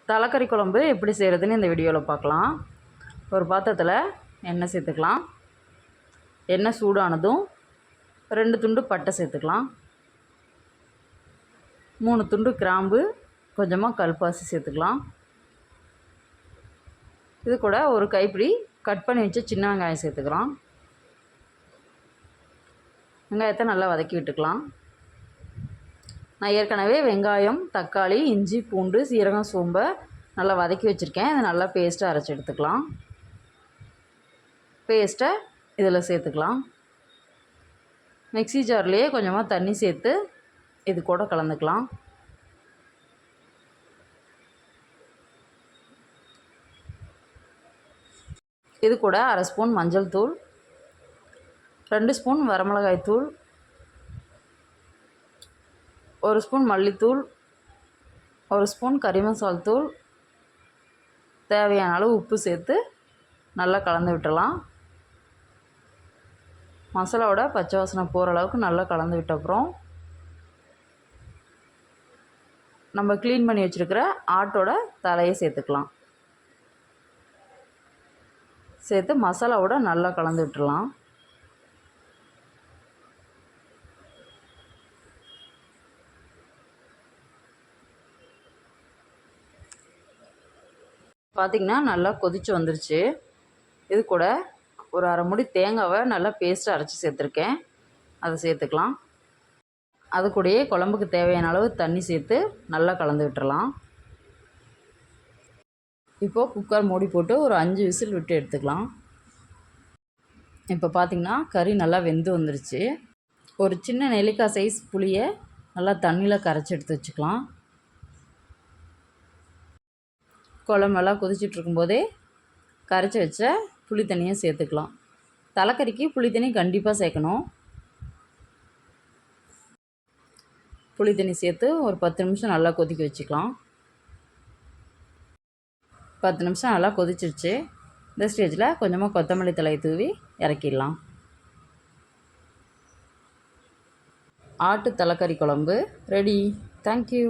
தலைக்கறி குழம்பு எப்படி செய்கிறதுன்னு இந்த வீடியோவில் பார்க்கலாம். ஒரு பாத்திரத்தில் எண்ணெய் சேர்த்துக்கலாம். எண்ணெய் சூடானதும் 2 துண்டு பட்டை சேர்த்துக்கலாம். 3 துண்டு கிராம்பு, கொஞ்சமாக கல்பாசி சேர்த்துக்கலாம். இது கூட ஒரு கைப்பிடி கட் பண்ணி வச்ச சின்ன வெங்காயம் சேர்த்துக்கலாம். வெங்காயத்தை நல்லா வதக்கி விட்டுக்கலாம். நான் ஏற்கனவே வெங்காயம், தக்காளி, இஞ்சி, பூண்டு, சீரகம், சோம்பை நல்லா வதக்கி வச்சுருக்கேன். இதை நல்லா பேஸ்ட்டாக அரைச்சி எடுத்துக்கலாம். பேஸ்ட்டை இதில் சேர்த்துக்கலாம். மிக்ஸி ஜார்லேயே கொஞ்சமாக தண்ணி சேர்த்து இது கூட கலந்துக்கலாம். இது கூட 1/2 ஸ்பூன் மஞ்சள் தூள், 2 ஸ்பூன் வரமிளகாய் தூள், 1 ஸ்பூன் மல்லித்தூள், 1 ஸ்பூன் கறி மசால் தூள், தேவையான அளவு உப்பு சேர்த்து நல்லா கலந்து விட்டுடலாம். மசாலாவோட பச்சை வாசனை போகிற அளவுக்கு நல்லா கலந்து விட்ட அப்புறம் நம்ம க்ளீன் பண்ணி வச்சுருக்கிற ஆட்டோட தலையை சேர்த்துக்கலாம். சேர்த்து மசாலாவோட நல்லா கலந்து விட்டுடலாம். பார்த்திங்கன்னா நல்லா கொதித்து வந்துருச்சு. இது கூட ஒரு 1/2 மூடி தேங்காவை நல்லா பேஸ்ட்டாக அரைச்சி சேர்த்துருக்கேன். அதை சேர்த்துக்கலாம். அது கூடயே குழம்புக்கு தேவையான அளவு தண்ணி சேர்த்து நல்லா கலந்து விட்டுறலாம். இப்போது குக்கர் மூடி போட்டு ஒரு 5 விசில் விட்டு எடுத்துக்கலாம். இப்போ பார்த்திங்கன்னா கறி நல்லா வெந்து வந்துருச்சு. ஒரு சின்ன நெல்லிக்காய் சைஸ் புளியை நல்லா தண்ணியில் கரைச்சி எடுத்து வச்சுக்கலாம். குழம்பு நல்லா கொதிச்சுட்டு இருக்கும்போதே கரைச்சி வச்ச புளி தண்ணியை சேர்த்துக்கலாம். தலைக்கறிக்கு புளி தண்ணி கண்டிப்பாக சேர்க்கணும். புளி தண்ணி சேர்த்து ஒரு 10 நிமிஷம் நல்லா கொதிக்க வச்சுக்கலாம். 10 நிமிஷம் நல்லா கொதிச்சிருச்சு. இந்த ஸ்டேஜில் கொஞ்சமாக கொத்தமல்லி தழையை தூவி இறக்கிடலாம். ஆட்டு தலைக்கறி குழம்பு ரெடி. தேங்க்யூ.